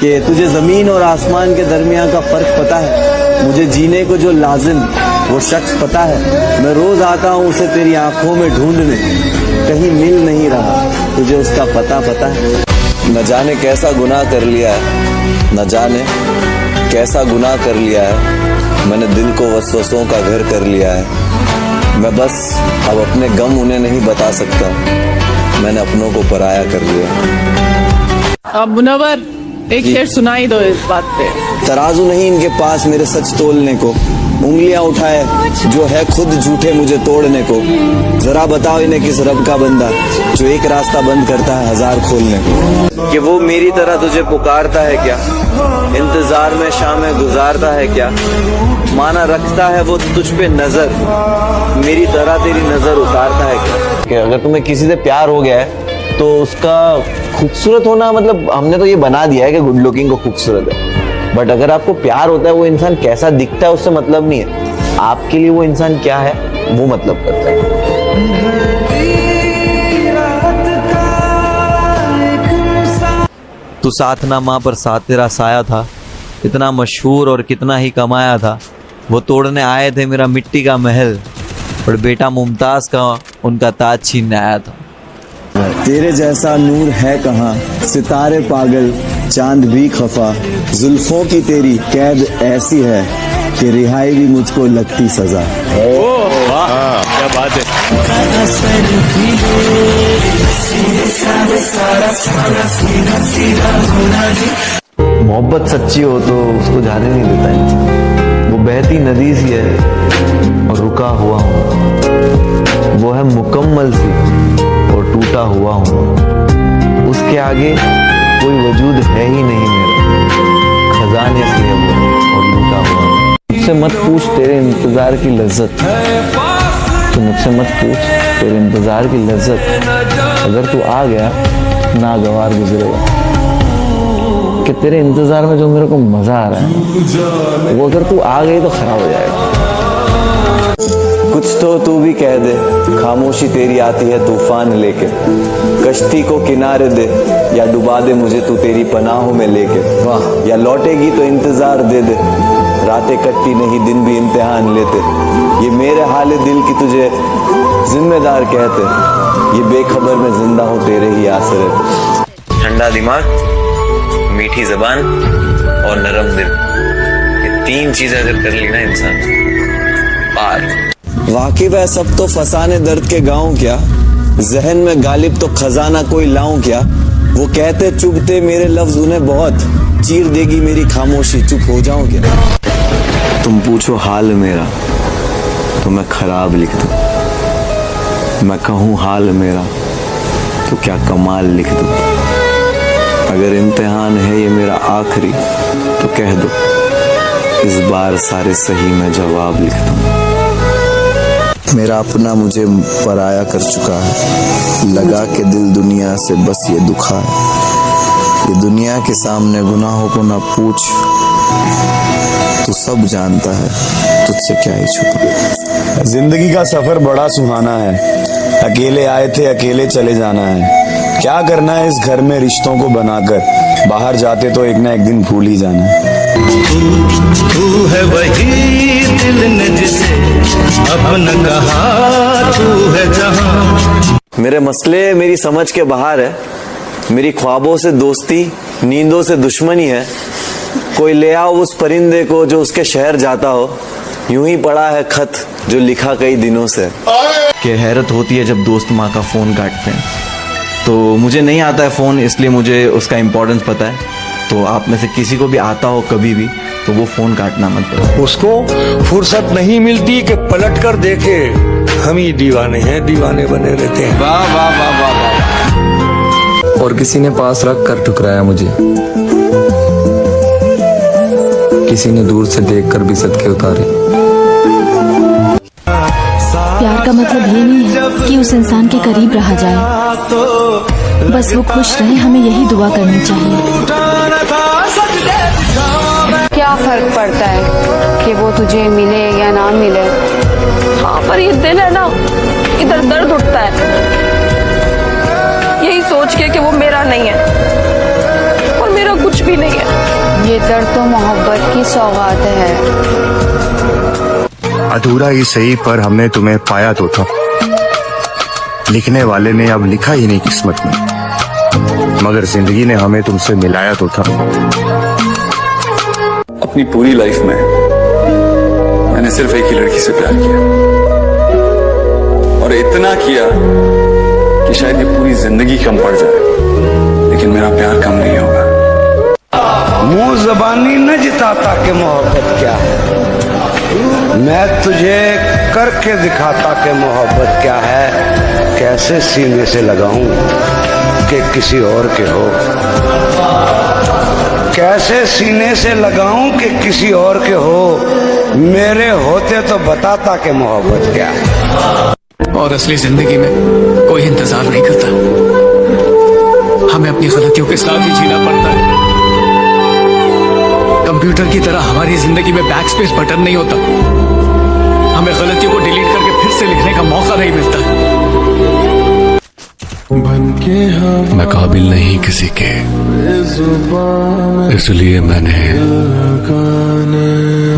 कि तुझे ज़मीन और आसमान के दरमियान का फ़र्क पता है। मुझे जीने को जो लाजिम वो शख्स पता है। मैं रोज़ आता हूँ उसे तेरी आंखों में ढूंढने, कहीं मिल नहीं रहा, तुझे उसका पता है। न जाने कैसा गुनाह कर लिया है, न जाने कैसा गुनाह कर लिया है, मैंने दिल को वसवसों का घर कर लिया है। मैं बस अब अपने गम उन्हें नहीं बता सकता, मैंने अपनों को पराया कर लिया। अब मुनव्वर एक शेर सुनाई दो इस बात पे। तराजू नहीं इनके पास मेरे सच तोलने को, उंगलियां उठाए जो है खुद झूठे मुझे तोड़ने को। जरा बताओ इन्हें किस रब का बंदा जो एक रास्ता बंद करता है हजार खोलने को। कि वो मेरी तरह तुझे पुकारता है क्या, इंतजार में शामें गुजारता है क्या, माना रखता है वो तुझ पे नजर, मेरी तरह तेरी नजर उतारता है क्या। कि अगर तुम्हें किसी से प्यार हो गया है तो उसका खूबसूरत होना, मतलब हमने तो ये बना दिया है कि गुड लुकिंग को खूबसूरत है, बट अगर आपको प्यार होता है वो इंसान कैसा दिखता है उससे मतलब नहीं है, आपके लिए वो इंसान क्या है वो मतलब करता है। तू साथ ना माँ पर साथ तेरा साया था, इतना मशहूर और कितना ही कमाया था। वो तोड़ने आए थे मेरा मिट्टी का महल, और बेटा मुमताज का उनका ताज छीनने आया था। तेरे जैसा नूर है कहाँ, सितारे पागल चांद भी खफा, जुल्फों की तेरी कैद ऐसी है कि रिहाई भी मुझको लगती सजा। वाह क्या बात है। मोहब्बत सच्ची हो तो उसको जाने नहीं देता इंसान। वो बहती नदी सी है और रुका हुआ हूँ, वो है मुकम्मल सी और टूटा हुआ हूँ, उसके आगे कोई वजूद है ही नहीं मेरा, खजाने से है वो और लूटा हुआ हूँ। मुझसे मत पूछ तेरे इंतजार की लज्जत, तो मुझसे मत पूछ तेरे इंतजार की लज्जत, अगर तू आ गया नागवार गुजरेगा। कि तेरे इंतजार में जो मेरे को मजा आ रहा है वो अगर तू आ गई तो खराब हो जाएगा। कुछ तो तू भी कह दे, खामोशी तेरी आती है तूफान लेके, कश्ती को किनारे दे या डुबा दे मुझे तू तेरी पनाहों में लेके। वाह, या लौटेगी तो इंतजार दे दे, रातें कटती नहीं दिन भी इम्तिहान लेते। ये मेरे हाल दिल की तुझे जिम्मेदार कहते, ये बेखबर में जिंदा हूँ तेरे ही आसरे। ठंडा दिमाग, मीठी जबान और नरम दिल, ये तीन चीजें अगर कर ली ना इंसान पार। वाकिफ है सब तो फसाने दर्द के गाँव क्या, जहन में गालिब तो खजाना कोई लाऊं क्या। वो कहते चुभते मेरे लफ्ज उन्हें बहुत, चीर देगी मेरी खामोशी चुप हो जाऊं क्या। तुम पूछो हाल मेरा तो मैं खराब लिख दूं, मैं कहूँ हाल मेरा तो क्या कमाल लिख दूं। अगर इम्तिहान है ये मेरा आखिरी तो कह दो, इस बार सारे सही में जवाब लिख दूं। मेरा अपना मुझे पराया कर चुका है, लगा के दिल दुनिया से बस ये दुखा है। ये दुनिया के सामने गुनाहों को ना पूछ, तू सब जानता है तुझसे क्या ही छुपा। जिंदगी का सफर बड़ा सुहाना है, अकेले आए थे अकेले चले जाना है। क्या करना है इस घर में रिश्तों को बनाकर, बाहर जाते तो एक ना एक दिन भूल ही जाना है। तू है वही दिल ने जिसे अपना कहा, तू है जहां। मेरे मसले मेरी समझ के बाहर है, मेरी ख्वाबों से दोस्ती नींदों से दुश्मनी है। कोई ले आओ उस परिंदे को जो उसके शहर जाता हो, यूं ही पड़ा है खत जो लिखा कई दिनों से। कि हैरत होती है जब दोस्त माँ का फोन काटते हैं, तो मुझे नहीं आता है फोन, इसलिए मुझे उसका इम्पोर्टेंस पता है। तो आप में से किसी को भी आता हो कभी भी तो वो फोन काटना मत करो। उसको फुर्सत नहीं मिलती कि पलट कर देखे, हम ही दीवाने हैं, दीवाने बने रहते हैं। वाह वाह वाह वाह वाह। और किसी ने पास रख कर ठुकराया मुझे, किसी ने दूर से देखकर भी सदके उतारे। प्यार का मतलब ये नहीं है कि उस इंसान के करीब रहा जाए, बस वो खुश रहे, हमें यही दुआ करनी चाहिए। क्या फर्क पड़ता है कि वो तुझे मिले या ना मिले, हाँ पर ये दिल है ना, इधर दर्द उठता है यही सोच के कि वो मेरा नहीं है और मेरा कुछ भी नहीं है। ये दर्द तो मोहब्बत की सौगात है। अधूरा ही सही पर हमने तुम्हें पाया तो था, लिखने वाले ने अब लिखा ही नहीं किस्मत में, मगर जिंदगी ने हमें तुमसे मिलाया तो था। अपनी पूरी लाइफ में मैंने सिर्फ एक ही लड़की से प्यार किया, और इतना किया कि शायद ये पूरी जिंदगी कम पड़ जाए, लेकिन मेरा प्यार कम नहीं होगा। मुंह जबानी न जिताता कि मोहब्बत क्या है, मैं तुझे करके दिखाता कि मोहब्बत क्या है। कैसे सीने से लगाऊं कि किसी और के हो, कैसे सीने से लगाऊं कि किसी और के हो, मेरे होते तो बताता कि मोहब्बत क्या है। और असली जिंदगी में कोई इंतजार नहीं करता, हमें अपनी गलतियों के साथ ही जीना पड़ता है। कंप्यूटर की तरह हमारी जिंदगी में बैक स्पेस बटन नहीं होता, हमें गलतियों को डिलीट करके फिर से लिखने का मौका नहीं मिलता। मैं काबिल नहीं किसी के, इसलिए मैंने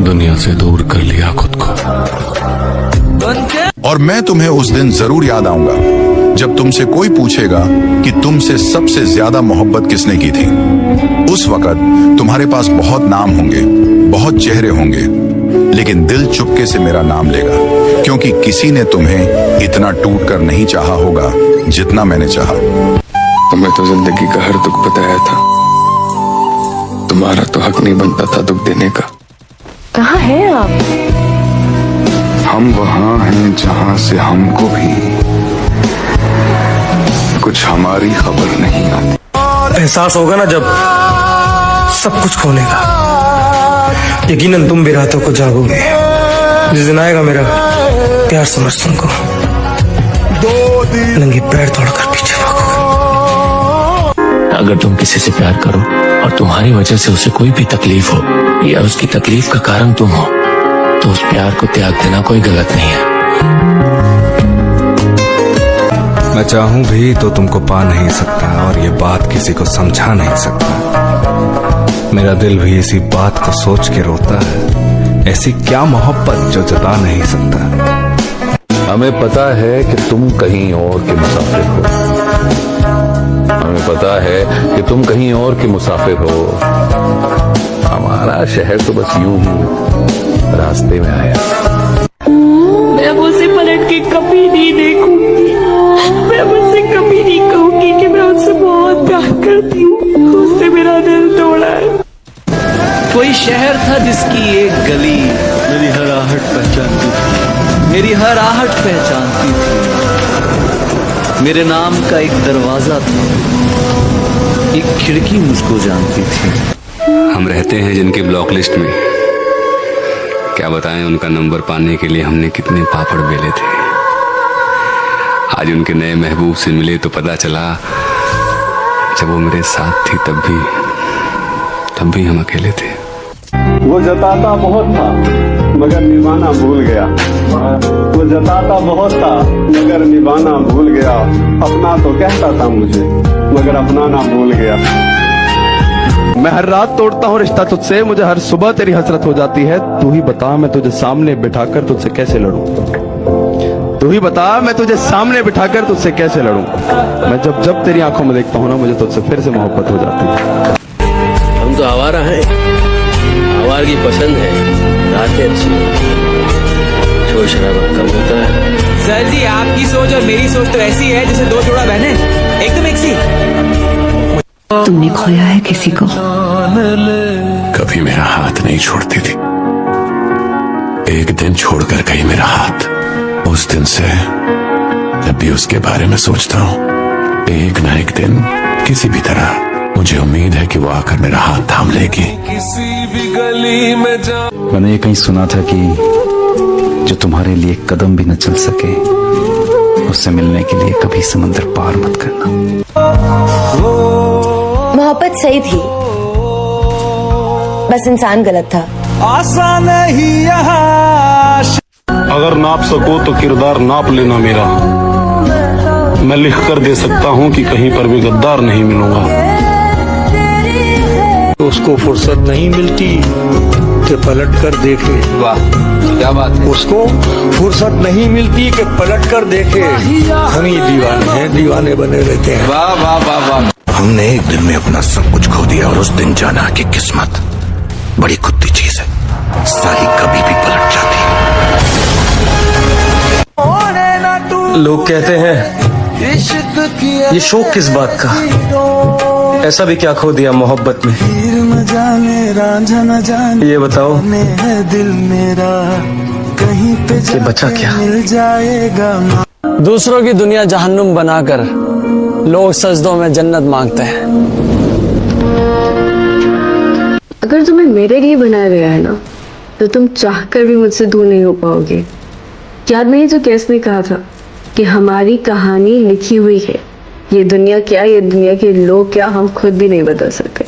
दुनिया से दूर कर लिया खुद को। और मैं तुम्हें उस दिन जरूर याद आऊंगा जब तुमसे कोई पूछेगा कि तुमसे सबसे ज्यादा मोहब्बत किसने की थी। उस वक्त तुम्हारे पास बहुत नाम होंगे, बहुत चेहरे होंगे, लेकिन दिल चुपके से मेरा नाम लेगा, क्योंकि किसी ने तुम्हें इतना टूट कर नहीं चाहा होगा जितना मैंने चाहा। तुम्हें तो जिंदगी का हर दुख बताया था, तुम्हारा तो हक नहीं बनता था दुख देने का। कहाँ हैं आप? हम वहां हैं जहां से हमको भी कुछ हमारी खबर नहीं आती। एहसास होगा ना जब सब कुछ खोने का, यकीनन तुम भी रातों को जागोगे। जिस दिन आएगा मेरा प्यार समझ तुमको, नंगे पैर तोड़कर पीछे भागोगे। अगर तुम किसी से प्यार करो और तुम्हारी वजह से उसे कोई भी तकलीफ हो या उसकी तकलीफ का कारण तुम हो, तो उस प्यार को त्याग देना कोई गलत नहीं है। मैं चाहूं भी तो तुमको पा नहीं सकता, और ये बात किसी को समझा नहीं सकता। मेरा दिल भी इसी बात को सोच के रोता है, ऐसी क्या मोहब्बत जो जता नहीं सकता। हमें पता है कि तुम कहीं और के मुसाफिर हो, हमें पता है कि तुम कहीं और के मुसाफिर हो। हमारा शहर तो बस यूं ही रास्ते में आया। मैं उसे पलट के कभी नहीं देखूंगी, मैं मुझसे कभी नहीं कहूंगी कि मैं उससे बहुत प्यार करती हूँ। उसने मेरा दिल तोड़ा है। कोई शहर था जिसकी एक गली मेरी हर आहट पहचानती थी, मेरी हर आहट पहचानती थी। मेरे नाम का एक दरवाजा था, एक खिड़की मुझको जानती थी। हम रहते हैं जिनके ब्लॉक लिस्ट में, क्या बताएं उनका नंबर पाने के लिए हमने कितने पापड़ बेले थे। आज उनके नए महबूब से मिले तो पता चला जब वो मेरे साथ थी तब भी हम अकेले थे। वो जताता बहुत था मगर निभाना भूल गया, वो जताता बहुत था मगर निभाना भूल गया। अपना तो कहता था मुझे मगर अपना ना भूल गया। मैं हर रात तोड़ता हूँ रिश्ता तुझसे, मुझे हर सुबह तेरी हसरत हो जाती है। तू ही बता मैं तुझे सामने बिठाकर तुझसे कैसे लड़ूं, तू ही बता मैं तुझे सामने बिठाकर तुझसे कैसे लड़ूं। मैं जब जब तेरी आंखों में देखता हूँ ना, मुझे तुझसे फिर से मोहब्बत हो जाती है। हम तो आवारा हैं, आवारगी पसंद है, रातें अच्छी होती हैं, शोर शराबा कम होता है। सर जी आपकी सोच और मेरी सोच तो ऐसी है जैसे दो जोड़ा बहने एकदम एक सी। तुमने खोया है किसी को? कभी मेरा हाथ नहीं छोड़ती थी, एक दिन छोड़कर गई मेरा हाथ। उस दिन से जब भी उसके बारे में सोचता हूँ, एक ना एक दिन किसी भी तरह मुझे उम्मीद है कि वो आकर मेरा हाथ थाम लेगी। किसी भी गली में जा। मैंने ये कहीं सुना था कि जो तुम्हारे लिए कदम भी न चल सके, उससे मिलने के लिए कभी समंदर पार मत करना। मोहब्बत सही थी, बस इंसान गलत था। आसान नहीं यहाँ। अगर नाप सको तो किरदार नाप लेना मेरा, मैं लिख कर दे सकता हूँ कि कहीं पर भी गद्दार नहीं मिलूंगा। उसको फुर्सत नहीं मिलती कि पलट कर देखे। वाह क्या बात है। उसको फुर्सत नहीं मिलती कि पलट कर देखे। हम ही दीवाने हैं, दीवाने बने रहते हैं। वाह वाह वाह वाह। हमने एक दिन में अपना सब कुछ खो दिया और उस दिन जाना कि किस्मत बड़ी खुद्दी चीज है, साली कभी भी पलट जाती है। लोग कहते हैं ये शौक किस बात का, ऐसा भी क्या खो दिया मोहब्बत में। ये बताओ कि बचा क्या। दूसरों की दुनिया जहन्नुम बनाकर लोग सजदों में जन्नत मांगते हैं। अगर तुम्हें मेरे लिए बनाया गया है ना, तो तुम चाहकर भी मुझसे दूर नहीं हो पाओगे। याद नहीं जो केस ने कहा था कि हमारी कहानी लिखी हुई है, ये दुनिया क्या, ये दुनिया के लोग क्या, हम खुद भी नहीं बता सकते।